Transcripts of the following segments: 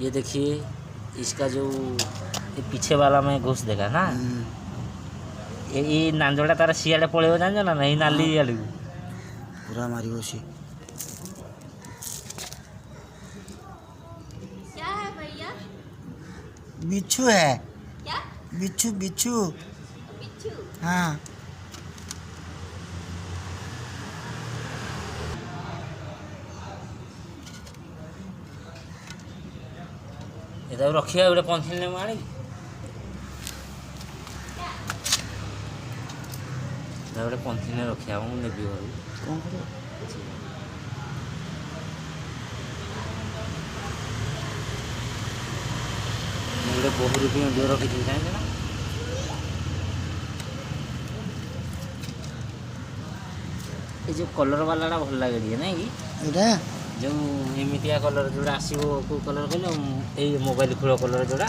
ये देखिए इसका जो ये पीछे वाला में घुस देगा ना, ये नांजोड़ा तारा सियाड़े पड़े जान ना नहीं नाली आलू पूरा मारी सी। क्या है भैया? बिच्छू है। क्या? बिच्छू बिच्छू। बिच्छू? हाँ ये रखिए गोटे पॉलिथिन में आनी गोटे पॉलिथिन रखिया मुझे नेबी घर कौन कर गोटे बहु रुपये वीडियो रखी चाहिए ना। ये जो कलर वाला भल लगे ଟିକେ ନାଇଁ କି ଏଇଟା जो एमतिया कलर जोड़ा आसो को कलर कहले ये मोबाइल खोल कलर जोड़ा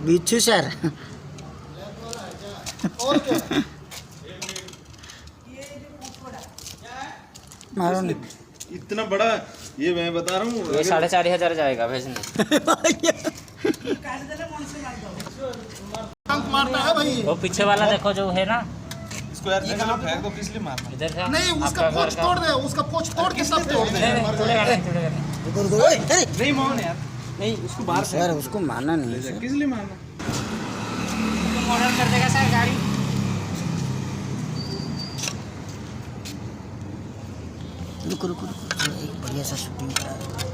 बिच्छू सर। और क्या? मारो नहीं। इतना बड़ा ये मैं बता रहा हूँ। ये 4,500 जाएगा भेजने। टंक मारता है भाई। वो पीछे वाला देखो जो है ना, इसको यार फेंक दो, किस लिए मारना? इधर से नहीं, उसका आपका पोच घर का- तोड़ दे, उसका पोच तोड़ के सब तोड़ दे। तोड़ेगा नहीं। रुको रुको ओए अरे नहीं मोहन यार, नहीं उसको बाहर सर उसको मारना नहीं है सर। किस लिए मारना? मॉडल कर देगा सर गाड़ी। रुको रुको रुको एक बढ़िया सा शूटिंग करा।